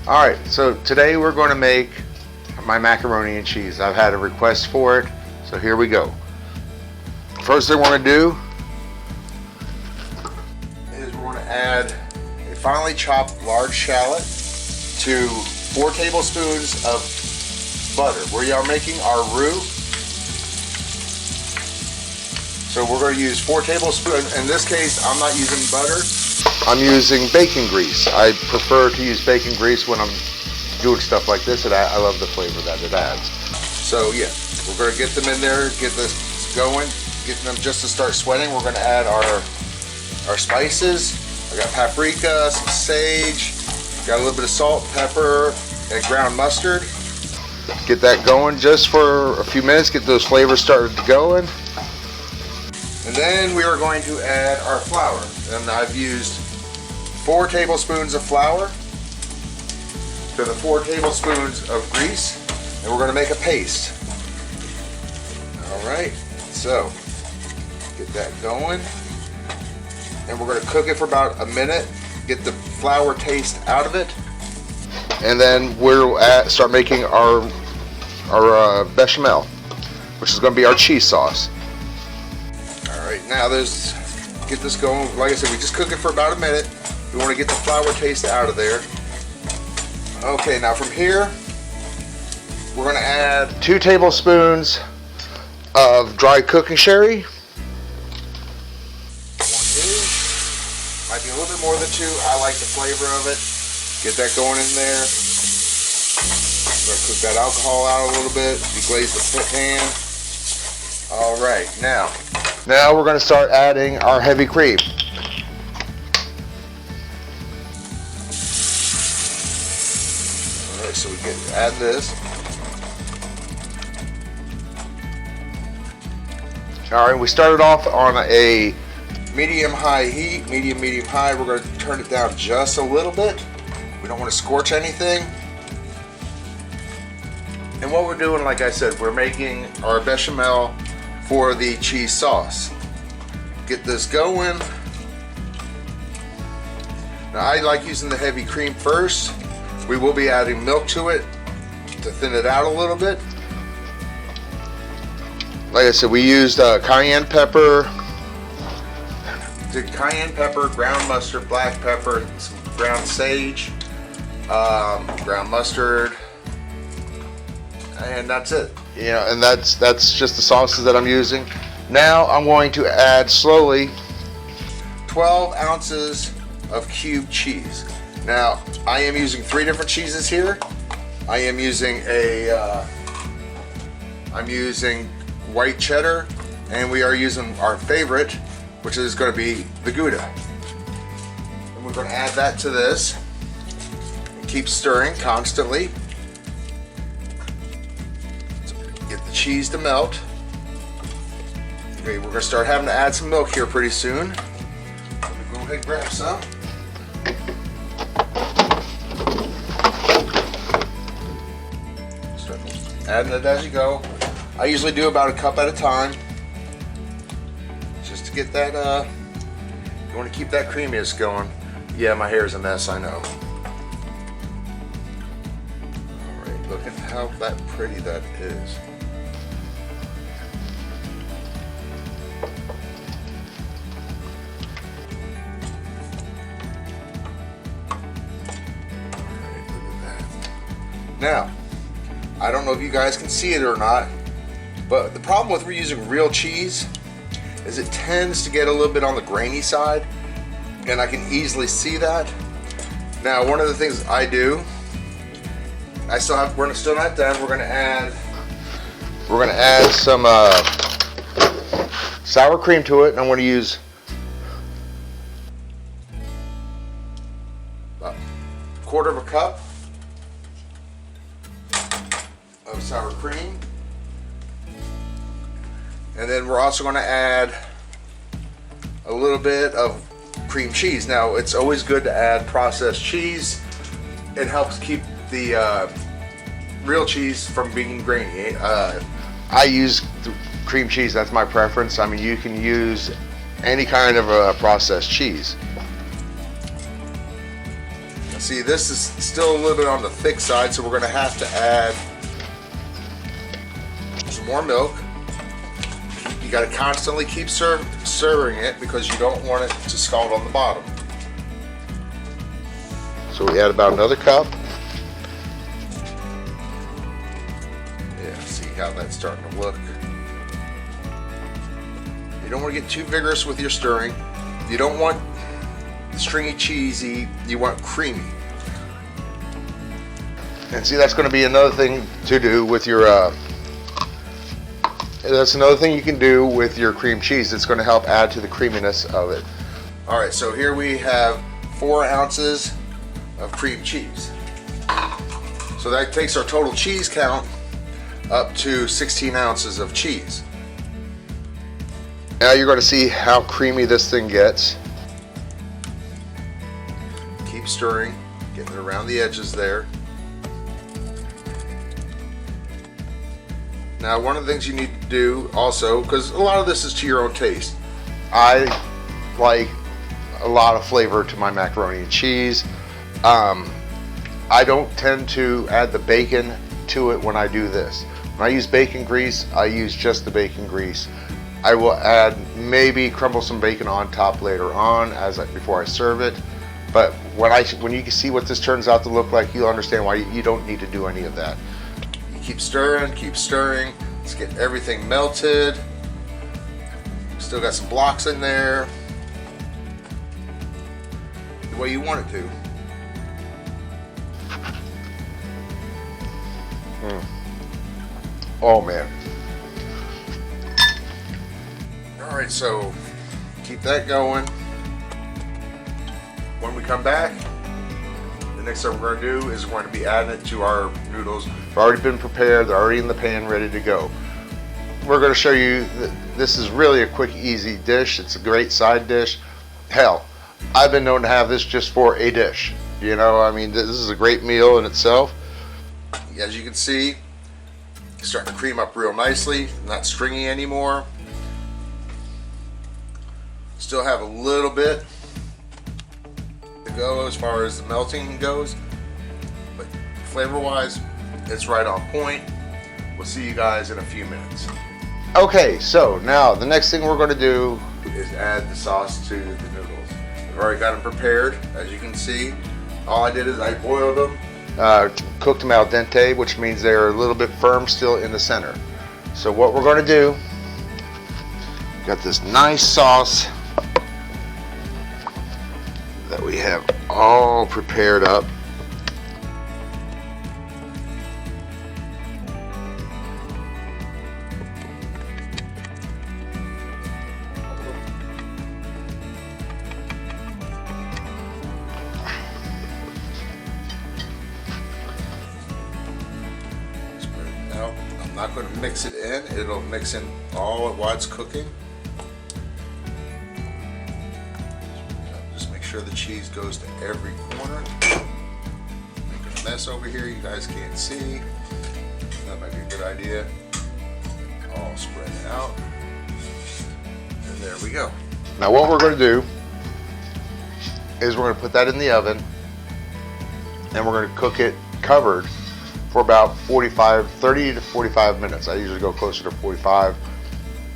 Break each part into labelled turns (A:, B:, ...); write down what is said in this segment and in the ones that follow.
A: Alright, so today we're going to make my macaroni and cheese. I've had a request for it, so here we go. First thing we're going to do is we're going to add a finely chopped large shallot to 4 tablespoons of butter. We are making our roux. So we're going to use 4 tablespoons. In this case, I'm not using butter. I'm using bacon grease. I prefer to use bacon grease when I'm doing stuff like this, and I love the flavor that it adds. So yeah, we're going to get them in there, get this going, get them just to start sweating. We're going to add our spices. I got paprika, some sage, got a little bit of salt, pepper, and ground mustard. Get that going just for a few minutes, get those flavors started going. And then we are going to add our flour. And I've used 4 tablespoons of flour to the 4 tablespoons of grease, and we're going to make a paste. Alright, so get that going. And we're going to cook it for about a minute, get the flour taste out of it. And then we'll start making our bechamel, which is going to be our cheese sauce. Alright, now get this going. Like I said, we just cook it for about a minute. We want to get the flour taste out of there. Okay, now from here, we're going to add 2 tablespoons of dry cooking sherry. 1, 2. Might be a little bit more than 2. I like the flavor of it. Get that going in there. We're going to cook that alcohol out a little bit. Deglaze the pan. Alright, now we're going to start adding our heavy cream. Alright, so we add this. Alright, we started off on a medium-high heat, medium-high. We're going to turn it down just a little bit. We don't want to scorch anything. And what we're doing, like I said, we're making our bechamel for the cheese sauce. Get this going. Now I like using the heavy cream first. We will be adding milk to it to thin it out a little bit. Like I said, we used cayenne pepper, ground mustard, black pepper, some ground sage, ground mustard, and that's it. You know, and that's just the sauces that I'm using. Now I'm going to add slowly 12 ounces of cubed cheese. Now I am using 3 different cheeses here. I am using I'm using white cheddar, and we are using our favorite, which is going to be the Gouda. And we're going to add that to this. And keep stirring constantly. Get the cheese to melt. Okay, we're going to start having to add some milk here pretty soon. Let me go ahead and grab some. Start adding it as you go. I usually do about a cup at a time, just to get that, you want to keep that creaminess going. Yeah, my hair is a mess, I know. Alright, look at how pretty that is. Alright, look at that. Now, I don't know if you guys can see it or not, but the problem with reusing real cheese is it tends to get a little bit on the grainy side, and I can easily see that. Now, one of the things I do, we're still not done. We're going to add some sour cream to it, and I'm going to use about a 1/4 cup of sour cream. And then we're also going to add a little bit of cream cheese. Now, it's always good to add processed cheese. It helps keep the real cheese from being grainy. I use cream cheese, that's my preference. I mean, you can use any kind of processed cheese. See, this is still a little bit on the thick side, so we're going to have to add some more milk. You got to constantly keep stirring it because you don't want it to scald on the bottom. So we add about another cup. Yeah, see how that's starting to look. You don't want to get too vigorous with your stirring. You don't want stringy cheesy, you want creamy. And see, that's going to be another thing to do with your that's another thing you can do with your cream cheese. It's going to help add to the creaminess of it. All right, so here we have 4 ounces of cream cheese. So that takes our total cheese count up to 16 ounces of cheese. Now you're going to see how creamy this thing gets. Keep stirring, getting it around the edges there. Now, one of the things you need to do also, because a lot of this is to your own taste, I like a lot of flavor to my macaroni and cheese. I don't tend to add the bacon to it when I do this. When I use bacon grease, I use just the bacon grease. I will add maybe crumble some bacon on top later on before I serve it. But when you can see what this turns out to look like, you'll understand why you don't need to do any of that. Keep stirring, keep stirring. Let's get everything melted. Still got some blocks in there. The way you want it to. Oh man. Alright, so keep that going. When we come back, the next thing we're going to do is we're going to be adding it to our noodles. They've already been prepared, they're already in the pan ready to go. We're going to show you that this is really a quick, easy dish. It's a great side dish. Hell, I've been known to have this just for a dish. You know, I mean, this is a great meal in itself. As you can see, it's starting to cream up real nicely, not stringy anymore. Still have a little bit to go as far as the melting goes, but flavor wise it's right on point. We'll see you guys in a few minutes. Okay, so now the next thing we're going to do is add the sauce to the noodles. I've already got them prepared, as you can see. All I did is I boiled them, cooked them al dente, which means they're a little bit firm still in the center. So what we're going to do, got this nice sauce that we have all prepared up. Spread it out. I'm not going to mix it in. It'll mix in all while it's cooking. Sure the cheese goes to every corner. Making a mess over here you guys can't see. That might be a good idea. All spread out. And there we go. Now what we're going to do is we're going to put that in the oven and we're going to cook it covered for about 30 to 45 minutes. I usually go closer to 45.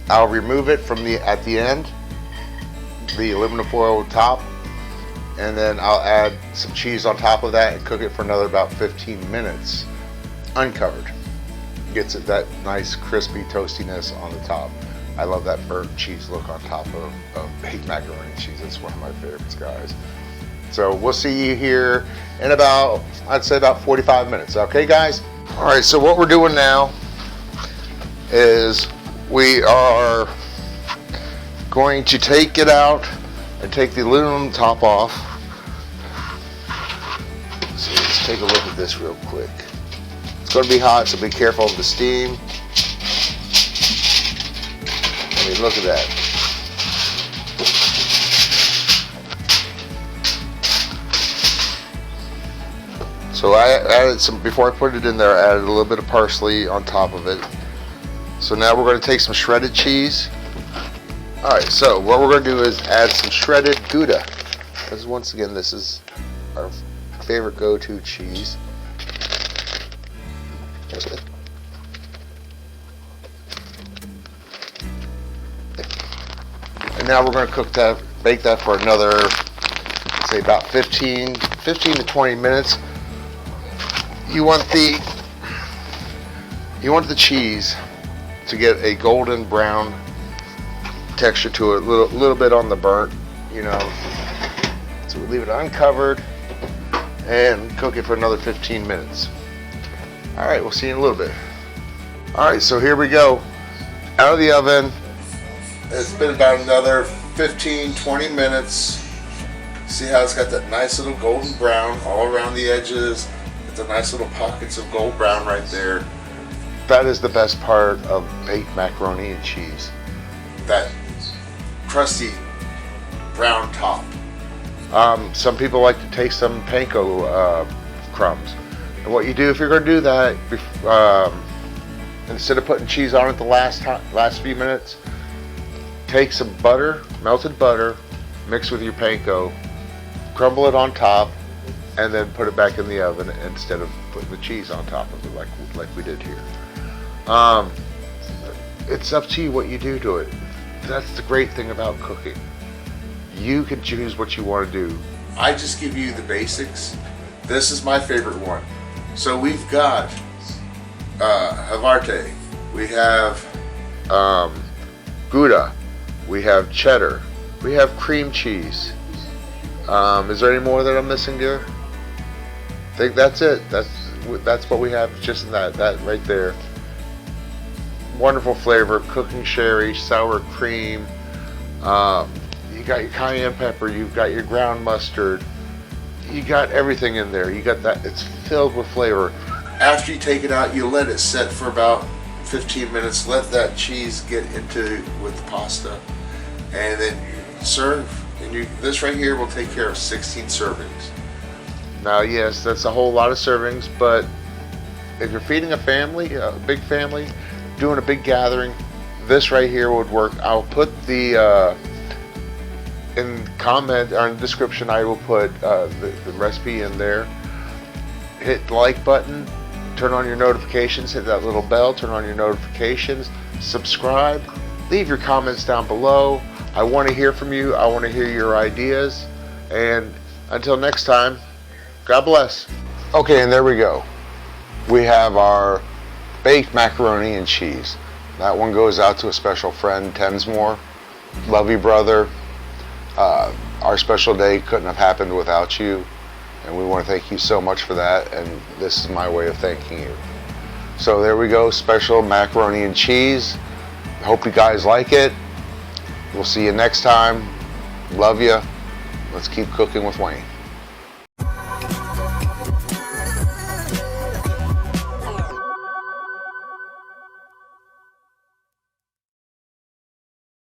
A: I'll remove it from at the end, the aluminum foil top, and then I'll add some cheese on top of that and cook it for another about 15 minutes uncovered. Gets it that nice crispy toastiness on the top. I love that burnt cheese look on top of baked macaroni and cheese. It's one of my favorites, guys. So we'll see you here in about, I'd say about 45 minutes. Okay, guys? All right, so what we're doing now is we are going to take it out and take the aluminum top off. So let's take a look at this real quick. It's going to be hot, so be careful of the steam. I mean, look at that. So I added some, before I put it in there, I added a little bit of parsley on top of it. So now we're going to take some shredded cheese. Alright, so what we're going to do is add some shredded Gouda, because once again this is our favorite go-to cheese. And now we're going to bake that for another, say about 15 to 20 minutes. You want the cheese to get a golden brown texture to it, a little bit on the burnt, you know. So we leave it uncovered and cook it for another 15 minutes. All right, we'll see you in a little bit. All right, so here we go. Out of the oven. It's been about another 15-20 minutes. See how it's got that nice little golden brown all around the edges. It's a nice little pockets of gold brown right there. That is the best part of baked macaroni and cheese. That crusty brown top. Some people like to take some panko crumbs. And what you do if you're going to do that, instead of putting cheese on it the last few minutes, take some butter, melted butter, mix with your panko, crumble it on top, and then put it back in the oven instead of putting the cheese on top of it like we did here. It's up to you what you do to it. That's the great thing about cooking. You can choose what you want to do. I just give you the basics. This is my favorite one. So we've got Havarti, we have Gouda, we have cheddar, we have cream cheese. Is there any more that I'm missing, dear? I think that's it. That's what we have, just in that right there. Wonderful flavor, cooking sherry, sour cream. You got your cayenne pepper, you've got your ground mustard. You got everything in there. You got that. It's filled with flavor. After you take it out, you let it set for about 15 minutes. Let that cheese get with the pasta, and then you serve. And this right here will take care of 16 servings. Now, yes, that's a whole lot of servings, but if you're feeding a family, a big family, doing a big gathering, this right here would work. I'll put the in comment or in the description, I will put the recipe in there. Hit the like button, turn on your notifications, hit that little bell, turn on your notifications, subscribe, leave your comments down below. I want to hear from you. I want to hear your ideas. And until next time, God bless. Okay, and there we go. We have our baked macaroni and cheese. That one goes out to a special friend, Tensmore. Love you, brother. Our special day couldn't have happened without you, and we want to thank you so much for that, and this is my way of thanking you. So there we go, special macaroni and cheese. Hope you guys like it. We'll see you next time. Love you. Let's keep cooking with Wayne.